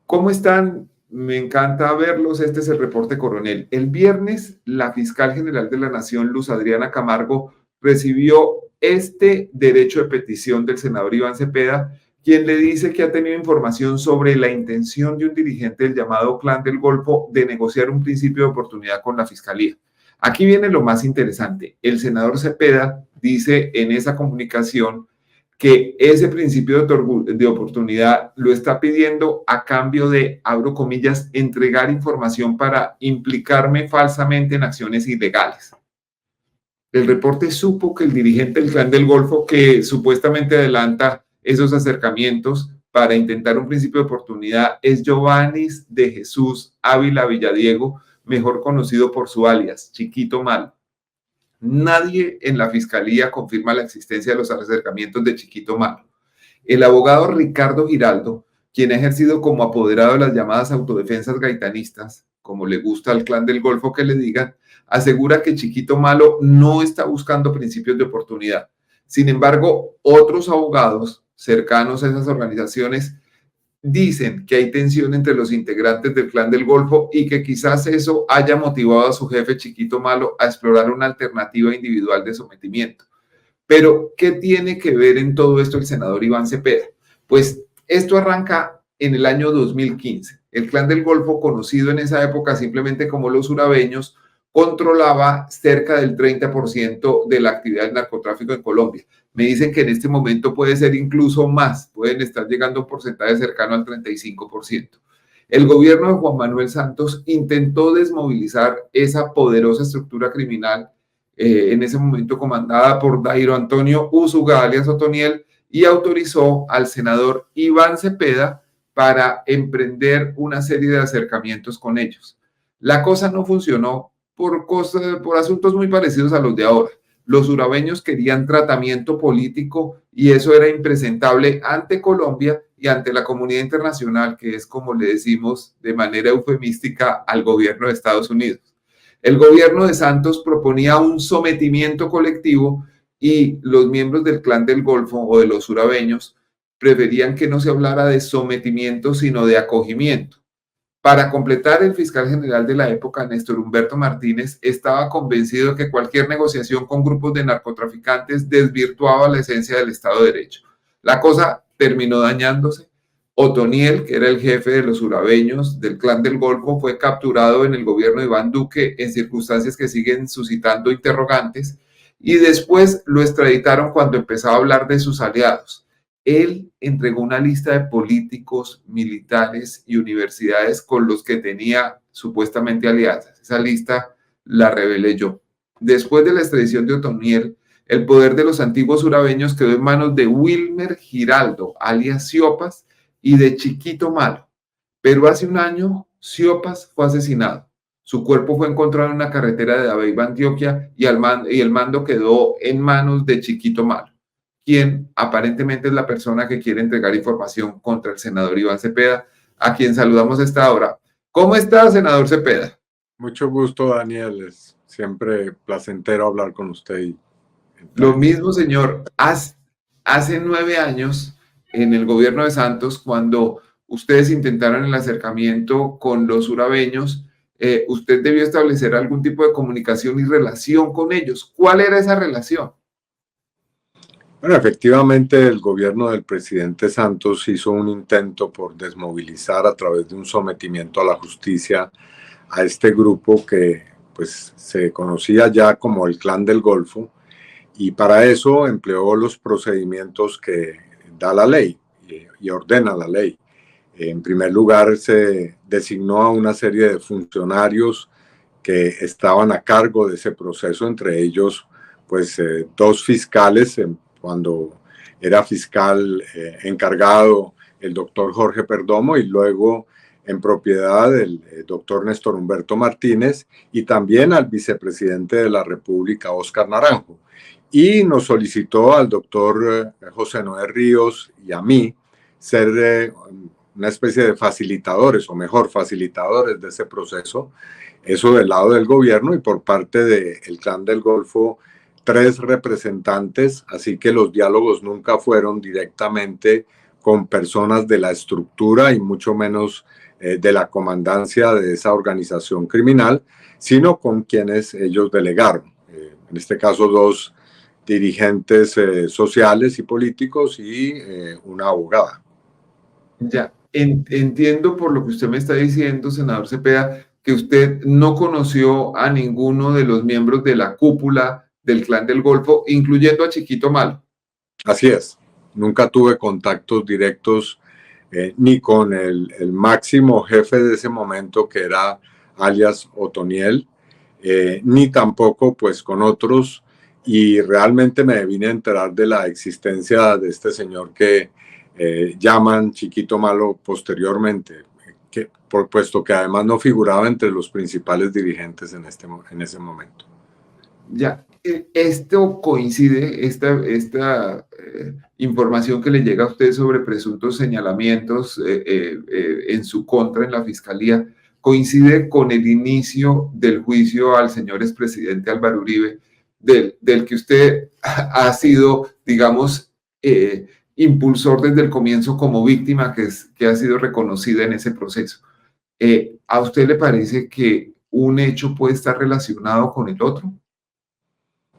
¿Cómo están? Me encanta verlos. Este es el reporte coronel. El viernes, la fiscal general de la Nación, Luz Adriana Camargo, recibió este derecho de petición del senador Iván Cepeda, quien le dice que ha tenido información sobre la intención de un dirigente del llamado Clan del Golfo de negociar un principio de oportunidad con la fiscalía. Aquí viene lo más interesante. El senador Cepeda dice en esa comunicación que ese principio de oportunidad lo está pidiendo a cambio de, abro comillas, entregar información para implicarme falsamente en acciones ilegales. El reporte supo que el dirigente del Clan del Golfo, que supuestamente adelanta esos acercamientos para intentar un principio de oportunidad, es Giovannis de Jesús Ávila Villadiego, mejor conocido por su alias, Chiquito Mal. Nadie en la fiscalía confirma la existencia de los acercamientos de Chiquito Malo. El abogado Ricardo Giraldo, quien ha ejercido como apoderado de las llamadas autodefensas gaitanistas, como le gusta al Clan del Golfo que le digan, asegura que Chiquito Malo no está buscando principios de oportunidad. Sin embargo, otros abogados cercanos a esas organizaciones dicen que hay tensión entre los integrantes del Clan del Golfo y que quizás eso haya motivado a su jefe Chiquito Malo a explorar una alternativa individual de sometimiento. Pero, ¿qué tiene que ver en todo esto el senador Iván Cepeda? Pues esto arranca en el año 2015. El Clan del Golfo, conocido en esa época simplemente como los urabeños, controlaba cerca del 30% de la actividad del narcotráfico en Colombia. Me dicen que en este momento puede ser incluso más, pueden estar llegando a un porcentaje cercano al 35%. El gobierno de Juan Manuel Santos intentó desmovilizar esa poderosa estructura criminal, en ese momento comandada por Dairo Antonio Usuga, alias Otoniel, y autorizó al senador Iván Cepeda para emprender una serie de acercamientos con ellos. La cosa no funcionó por asuntos muy parecidos a los de ahora. Los urabeños querían tratamiento político y eso era impresentable ante Colombia y ante la comunidad internacional, que es como le decimos de manera eufemística al gobierno de Estados Unidos. El gobierno de Santos proponía un sometimiento colectivo y los miembros del Clan del Golfo o de los urabeños preferían que no se hablara de sometimiento, sino de acogimiento. Para completar, el fiscal general de la época, Néstor Humberto Martínez, estaba convencido de que cualquier negociación con grupos de narcotraficantes desvirtuaba la esencia del Estado de Derecho. La cosa terminó dañándose. Otoniel, que era el jefe de los urabeños del Clan del Golfo, fue capturado en el gobierno de Iván Duque en circunstancias que siguen suscitando interrogantes y después lo extraditaron cuando empezó a hablar de sus aliados. Él entregó una lista de políticos, militares y universidades con los que tenía supuestamente alianzas. Esa lista la revelé yo. Después de la extradición de Otoniel, el poder de los antiguos urabeños quedó en manos de Wilmer Giraldo, alias Siopas, y de Chiquito Malo. Pero hace un año, Siopas fue asesinado. Su cuerpo fue encontrado en una carretera de Dabeiba, Antioquia, y el mando quedó en manos de Chiquito Malo, quien aparentemente es la persona que quiere entregar información contra el senador Iván Cepeda, a quien saludamos a esta hora. ¿Cómo está, senador Cepeda? Mucho gusto, Daniel. Es siempre placentero hablar con usted. Lo mismo, señor. Hace 9 años, en el gobierno de Santos, cuando ustedes intentaron el acercamiento con los urabeños, usted debió establecer algún tipo de comunicación y relación con ellos. ¿Cuál era esa relación? Bueno, efectivamente, el gobierno del presidente Santos hizo un intento por desmovilizar a través de un sometimiento a la justicia a este grupo que pues se conocía ya como el Clan del Golfo, y para eso empleó los procedimientos que da la ley y ordena la ley. En primer lugar, se designó a una serie de funcionarios que estaban a cargo de ese proceso, entre ellos pues 2 fiscales, cuando era fiscal encargado el doctor Jorge Perdomo, y luego en propiedad del doctor Néstor Humberto Martínez, y también al vicepresidente de la República, Óscar Naranjo. Y nos solicitó al doctor José Noé Ríos y a mí ser una especie de facilitadores, o mejor, facilitadores de ese proceso. Eso del lado del gobierno, y por parte del Clan del Golfo 3 representantes, así que los diálogos nunca fueron directamente con personas de la estructura y mucho menos de la comandancia de esa organización criminal, sino con quienes ellos delegaron. En este caso, dos dirigentes sociales y políticos y una abogada. Ya, entiendo por lo que usted me está diciendo, senador Cepeda, que usted no conoció a ninguno de los miembros de la cúpula del Clan del Golfo, incluyendo a Chiquito Malo. Así es, nunca tuve contactos directos ni con el máximo jefe de ese momento, que era alias Otoniel, ni tampoco pues con otros, y realmente me vine a enterar de la existencia de este señor que llaman Chiquito Malo posteriormente, puesto que además no figuraba entre los principales dirigentes en ese momento. Ya, esto coincide, esta información que le llega a usted sobre presuntos señalamientos en su contra en la fiscalía, coincide con el inicio del juicio al señor expresidente Álvaro Uribe, del que usted ha sido, digamos, impulsor desde el comienzo como víctima que ha sido reconocida en ese proceso. ¿A usted le parece que un hecho puede estar relacionado con el otro?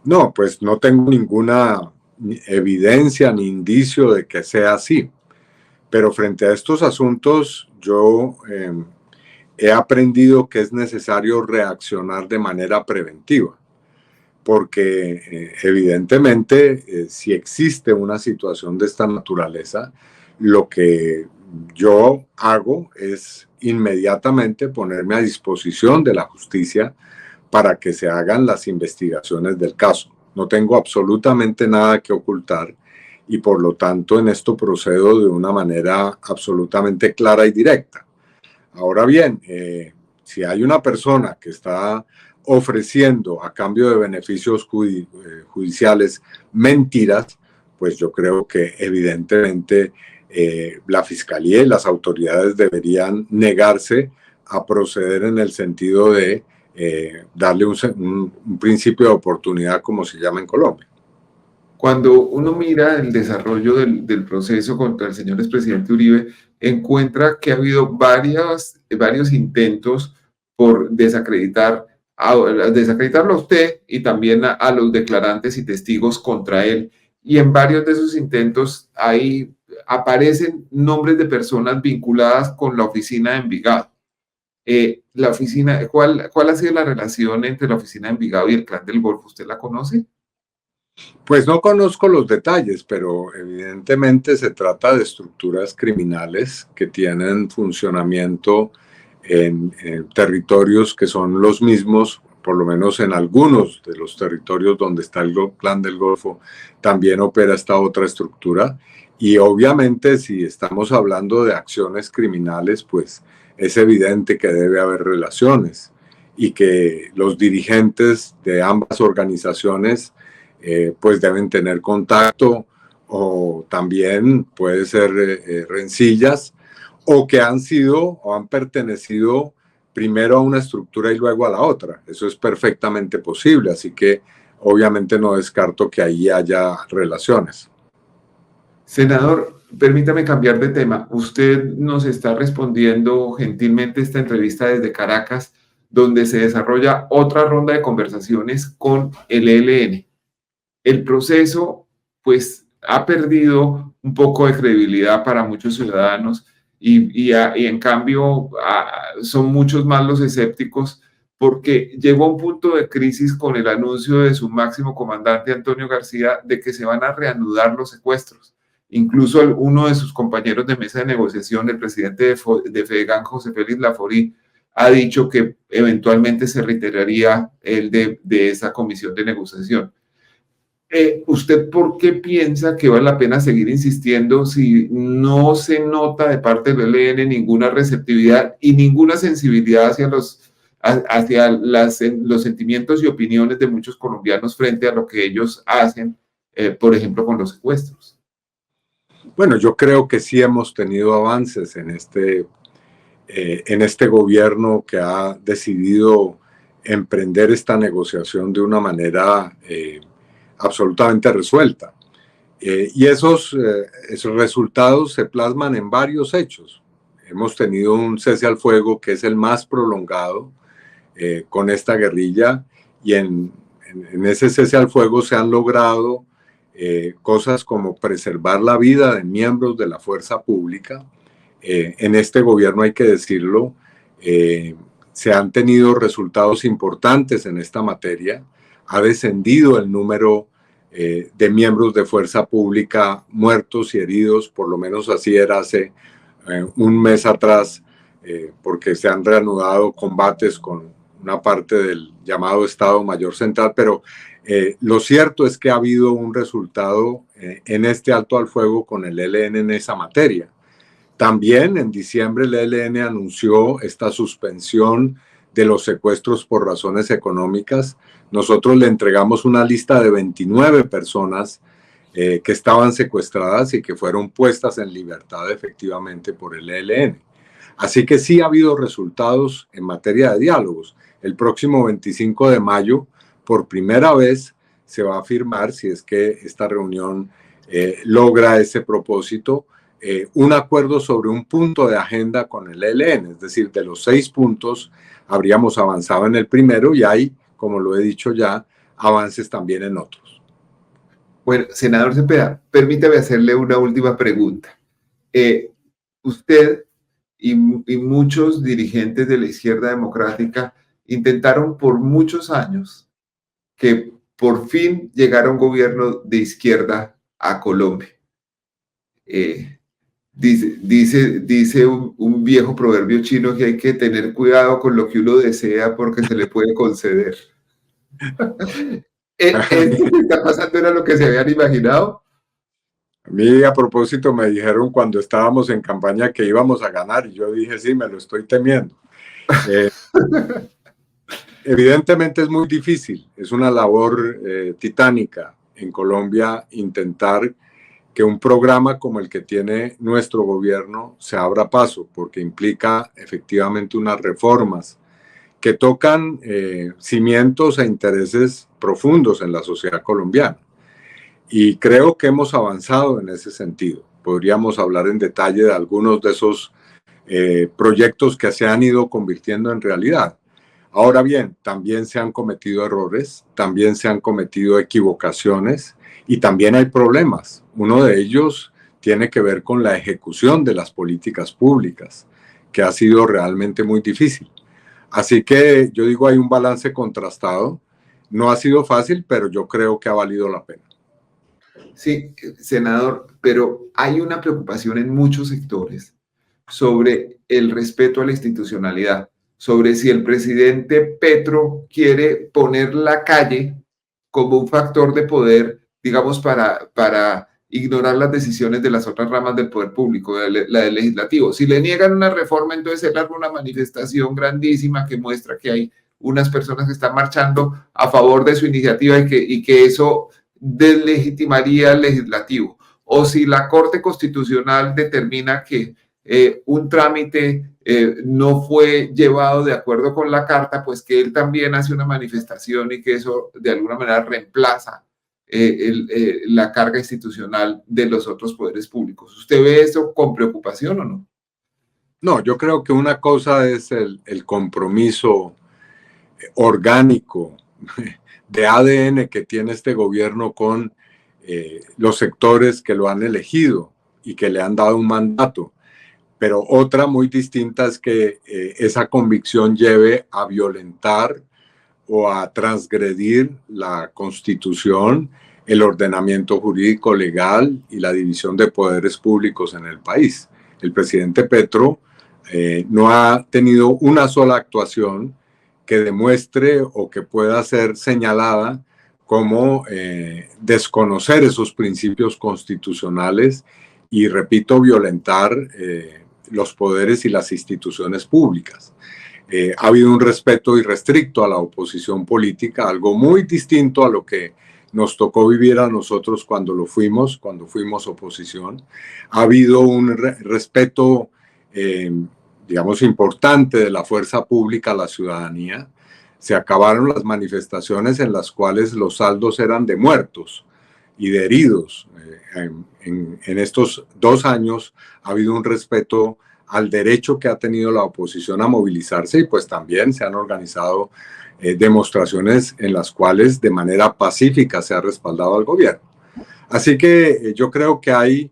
No, pues no tengo ninguna evidencia ni indicio de que sea así. Pero frente a estos asuntos, yo he aprendido que es necesario reaccionar de manera preventiva, porque evidentemente si existe una situación de esta naturaleza, lo que yo hago es inmediatamente ponerme a disposición de la justicia para que se hagan las investigaciones del caso. No tengo absolutamente nada que ocultar y por lo tanto en esto procedo de una manera absolutamente clara y directa. Ahora bien, si hay una persona que está ofreciendo a cambio de beneficios judiciales mentiras, pues yo creo que evidentemente la Fiscalía y las autoridades deberían negarse a proceder en el sentido de darle un principio de oportunidad, como se llama en Colombia. Cuando uno mira el desarrollo del proceso contra el señor expresidente Uribe, encuentra que ha habido varios intentos por desacreditarlo a usted y también a los declarantes y testigos contra él. Y en varios de esos intentos ahí aparecen nombres de personas vinculadas con la oficina de Envigado. ¿Cuál ha sido la relación entre la oficina de Envigado y el Clan del Golfo? ¿Usted la conoce? Pues no conozco los detalles, pero evidentemente se trata de estructuras criminales que tienen funcionamiento en territorios que son los mismos, por lo menos en algunos de los territorios donde está el Clan del Golfo, también opera esta otra estructura. Y obviamente si estamos hablando de acciones criminales, pues es evidente que debe haber relaciones y que los dirigentes de ambas organizaciones pues deben tener contacto, o también puede ser rencillas, o que han sido o han pertenecido primero a una estructura y luego a la otra. Eso es perfectamente posible, así que obviamente no descarto que ahí haya relaciones. Senador, permítame cambiar de tema. Usted nos está respondiendo gentilmente esta entrevista desde Caracas, donde se desarrolla otra ronda de conversaciones con el ELN. El proceso, pues, ha perdido un poco de credibilidad para muchos ciudadanos y en cambio son muchos más los escépticos porque llegó a un punto de crisis con el anuncio de su máximo comandante, Antonio García, de que se van a reanudar los secuestros. Incluso uno de sus compañeros de mesa de negociación, el presidente de FEDEGAN, José Félix Laforí, ha dicho que eventualmente se retiraría él de esa comisión de negociación. ¿Usted por qué piensa que vale la pena seguir insistiendo si no se nota de parte del ELN ninguna receptividad y ninguna sensibilidad hacia los sentimientos y opiniones de muchos colombianos frente a lo que ellos hacen, por ejemplo, con los secuestros? Bueno, yo creo que sí hemos tenido avances en este gobierno que ha decidido emprender esta negociación de una manera absolutamente resuelta. Esos resultados se plasman en varios hechos. Hemos tenido un cese al fuego que es el más prolongado con esta guerrilla, y en ese cese al fuego se han logrado cosas como preservar la vida de miembros de la fuerza pública. En este gobierno, hay que decirlo, se han tenido resultados importantes en esta materia. Ha descendido el número de miembros de fuerza pública muertos y heridos, por lo menos así era hace un mes atrás, porque se han reanudado combates con una parte del llamado Estado Mayor Central, pero lo cierto es que ha habido un resultado en este alto al fuego con el ELN en esa materia. También en diciembre el ELN anunció esta suspensión de los secuestros por razones económicas. Nosotros le entregamos una lista de 29 personas que estaban secuestradas y que fueron puestas en libertad efectivamente por el ELN. Así que sí ha habido resultados en materia de diálogos. El próximo 25 de mayo, por primera vez, se va a firmar, si es que esta reunión logra ese propósito, un acuerdo sobre un punto de agenda con el ELN. Es decir, de los 6 puntos, habríamos avanzado en el primero y hay, como lo he dicho ya, avances también en otros. Bueno, senador Cepeda, permítame hacerle una última pregunta. Usted y muchos dirigentes de la izquierda democrática intentaron por muchos años que por fin llegara un gobierno de izquierda a Colombia. Dice un viejo proverbio chino que hay que tener cuidado con lo que uno desea porque se le puede conceder. ¿Esto que está pasando era lo que se habían imaginado? A mí, a propósito, me dijeron cuando estábamos en campaña que íbamos a ganar y yo dije, sí, me lo estoy temiendo. Evidentemente es muy difícil, es una labor titánica en Colombia intentar que un programa como el que tiene nuestro gobierno se abra paso, porque implica efectivamente unas reformas que tocan cimientos e intereses profundos en la sociedad colombiana. Y creo que hemos avanzado en ese sentido. Podríamos hablar en detalle de algunos de esos proyectos que se han ido convirtiendo en realidad. Ahora bien, también se han cometido errores, también se han cometido equivocaciones y también hay problemas. Uno de ellos tiene que ver con la ejecución de las políticas públicas, que ha sido realmente muy difícil. Así que yo digo, hay un balance contrastado. No ha sido fácil, pero yo creo que ha valido la pena. Sí, senador, pero hay una preocupación en muchos sectores sobre el respeto a la institucionalidad, sobre si el presidente Petro quiere poner la calle como un factor de poder, digamos, para ignorar las decisiones de las otras ramas del poder público, la del legislativo. Si le niegan una reforma, entonces él arma una manifestación grandísima que muestra que hay unas personas que están marchando a favor de su iniciativa y que eso deslegitimaría al legislativo. O si la Corte Constitucional determina que un trámite no fue llevado de acuerdo con la carta, pues que él también hace una manifestación y que eso de alguna manera reemplaza la carga institucional de los otros poderes públicos. ¿Usted ve eso con preocupación o no? No, yo creo que una cosa es el compromiso orgánico de ADN que tiene este gobierno con los sectores que lo han elegido y que le han dado un mandato. Pero otra muy distinta es que esa convicción lleve a violentar o a transgredir la Constitución, el ordenamiento jurídico legal y la división de poderes públicos en el país. El presidente Petro no ha tenido una sola actuación que demuestre o que pueda ser señalada como desconocer esos principios constitucionales y, repito, violentar los poderes y las instituciones públicas. Ha habido un respeto irrestricto a la oposición política, algo muy distinto a lo que nos tocó vivir a nosotros cuando fuimos oposición. Ha habido un respeto, digamos, importante de la fuerza pública a la ciudadanía. Se acabaron las manifestaciones en las cuales los saldos eran de muertos. y de heridos. En estos 2 años ha habido un respeto al derecho que ha tenido la oposición a movilizarse, y pues también se han organizado demostraciones en las cuales de manera pacífica se ha respaldado al gobierno. Así que yo creo que hay,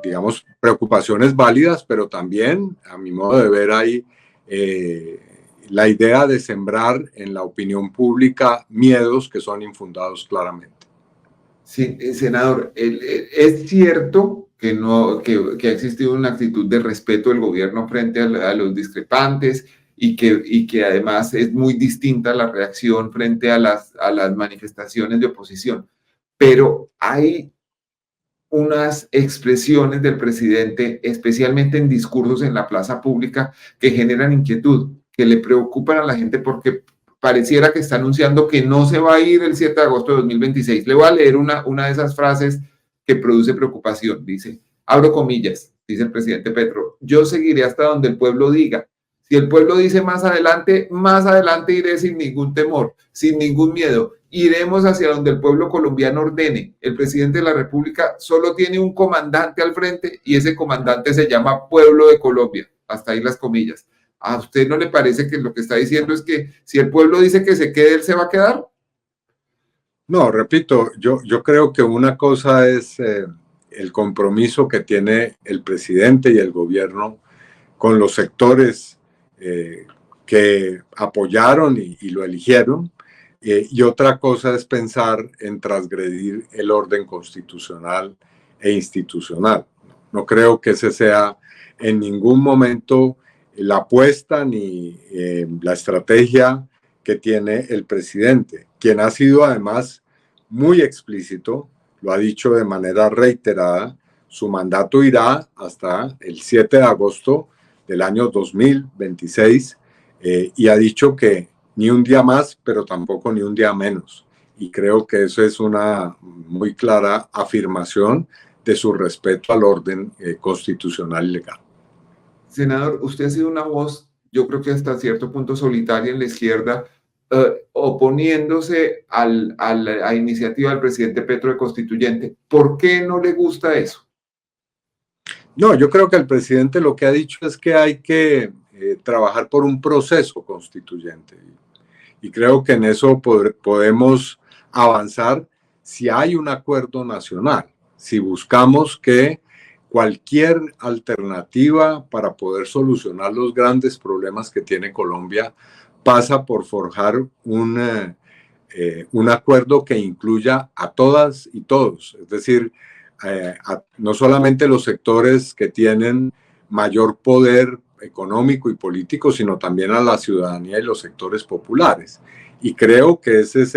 digamos, preocupaciones válidas, pero también, a mi modo de ver, hay la idea de sembrar en la opinión pública miedos que son infundados claramente. Sí, senador, es cierto que, no, que ha existido una actitud de respeto del gobierno frente a los discrepantes y que además es muy distinta la reacción frente a las manifestaciones de oposición, pero hay unas expresiones del presidente, especialmente en discursos en la plaza pública, que generan inquietud, que le preocupan a la gente porque pareciera que está anunciando que no se va a ir el 7 de agosto de 2026. Le voy a leer una de esas frases que produce preocupación. Dice, abro comillas, dice el presidente Petro, yo seguiré hasta donde el pueblo diga. Si el pueblo dice más adelante iré sin ningún temor, sin ningún miedo. Iremos hacia donde el pueblo colombiano ordene. El presidente de la República solo tiene un comandante al frente y ese comandante se llama Pueblo de Colombia. Hasta ahí las comillas. ¿A usted no le parece que lo que está diciendo es que si el pueblo dice que se quede, él se va a quedar? No, repito, yo creo que una cosa es el compromiso que tiene el presidente y el gobierno con los sectores que apoyaron y lo eligieron, y otra cosa es pensar en transgredir el orden constitucional e institucional. No creo que ese sea en ningún momento la apuesta ni la estrategia que tiene el presidente, quien ha sido además muy explícito, lo ha dicho de manera reiterada, su mandato irá hasta el 7 de agosto del año 2026, y ha dicho que ni un día más, pero tampoco ni un día menos. Y creo que eso es una muy clara afirmación de su respeto al orden constitucional y legal. Senador, usted ha sido una voz, yo creo que hasta cierto punto solitaria en la izquierda, oponiéndose a la iniciativa del presidente Petro de constituyente. ¿Por qué no le gusta eso? No, yo creo que el presidente lo que ha dicho es que hay que trabajar por un proceso constituyente. Y creo que en eso podemos avanzar si hay un acuerdo nacional, si buscamos que cualquier alternativa para poder solucionar los grandes problemas que tiene Colombia pasa por forjar un acuerdo que incluya a todas y todos, es decir, no solamente los sectores que tienen mayor poder económico y político, sino también a la ciudadanía y los sectores populares. Y creo que ese es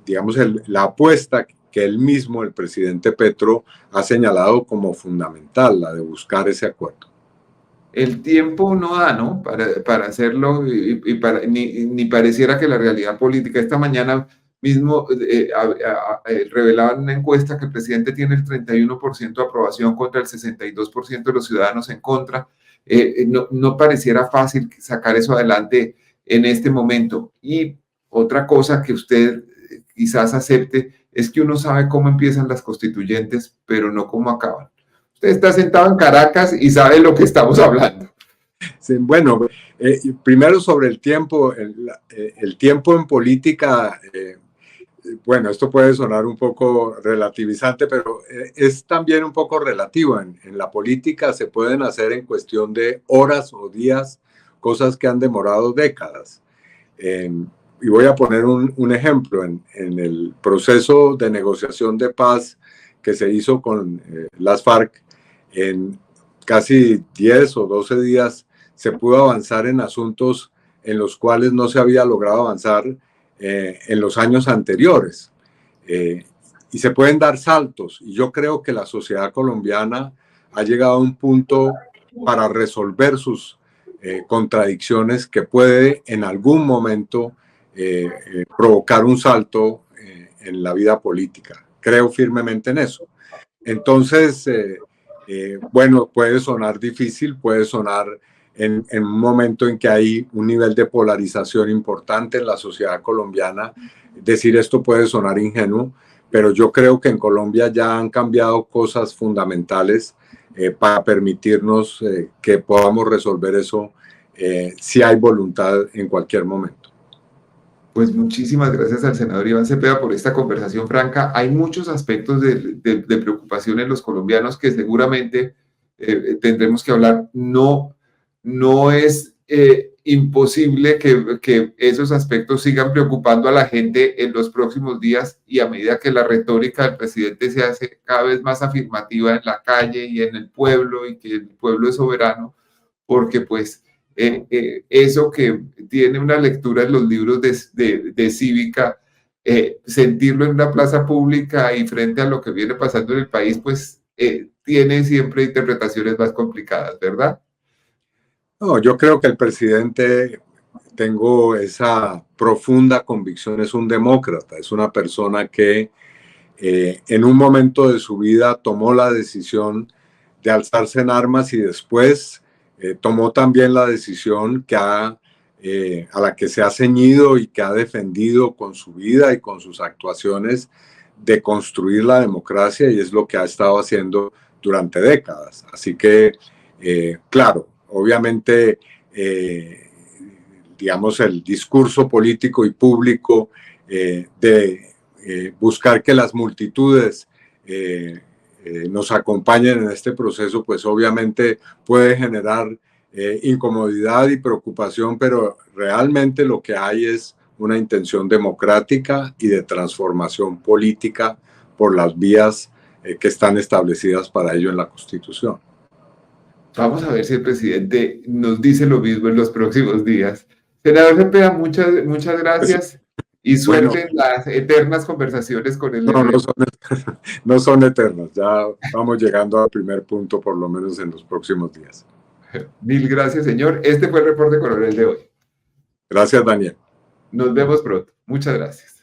digamos, la apuesta que él mismo, el presidente Petro, ha señalado como fundamental, la de buscar ese acuerdo. El tiempo no da, ¿no? Para hacerlo ni pareciera que la realidad política. Esta mañana mismo revelaban una encuesta que el presidente tiene el 31% de aprobación contra el 62% de los ciudadanos en contra. No pareciera fácil sacar eso adelante en este momento. Y otra cosa que usted quizás acepte es que uno sabe cómo empiezan las constituyentes, pero no cómo acaban. Usted está sentado en Caracas y sabe lo que estamos hablando. Sí, bueno, primero sobre el tiempo, el tiempo en política, bueno, esto puede sonar un poco relativizante, pero es también un poco relativo. En la política se pueden hacer en cuestión de horas o días cosas que han demorado décadas. Y voy a poner un ejemplo. En el proceso de negociación de paz que se hizo con las FARC, en casi 10 o 12 días se pudo avanzar en asuntos en los cuales no se había logrado avanzar en los años anteriores. Y se pueden dar saltos. Y yo creo que la sociedad colombiana ha llegado a un punto para resolver sus contradicciones que puede en algún momento provocar un salto en la vida política. Creo firmemente en eso. Entonces, bueno, puede sonar difícil, puede sonar en un momento en que hay un nivel de polarización importante en la sociedad colombiana. Decir esto puede sonar ingenuo, pero yo creo que en Colombia ya han cambiado cosas fundamentales para permitirnos que podamos resolver eso si hay voluntad en cualquier momento. Pues muchísimas gracias al senador Iván Cepeda por esta conversación franca. Hay muchos aspectos de preocupación en los colombianos que seguramente tendremos que hablar. No es imposible que esos aspectos sigan preocupando a la gente en los próximos días, y a medida que la retórica del presidente se hace cada vez más afirmativa en la calle y en el pueblo, y que el pueblo es soberano, porque pues eso que tiene una lectura en los libros de cívica, sentirlo en una plaza pública y frente a lo que viene pasando en el país, pues tiene siempre interpretaciones más complicadas, ¿verdad? No, yo creo que el presidente, tengo esa profunda convicción, es un demócrata, es una persona que en un momento de su vida tomó la decisión de alzarse en armas, y después tomó también la decisión a la que se ha ceñido y que ha defendido con su vida y con sus actuaciones, de construir la democracia, y es lo que ha estado haciendo durante décadas. Así que, claro, obviamente, digamos, el discurso político y público de buscar que las multitudes nos acompañen en este proceso, pues obviamente puede generar incomodidad y preocupación, pero realmente lo que hay es una intención democrática y de transformación política por las vías que están establecidas para ello en la Constitución. Vamos a ver si el presidente nos dice lo mismo en los próximos días. Senador Cepeda, muchas gracias y suerte bueno, en las eternas conversaciones con el no son eternas, ya vamos llegando al primer punto, por lo menos en los próximos días. Mil gracias, señor. Este fue el reporte coronel de hoy. Gracias, Daniel. Nos vemos pronto. Muchas gracias.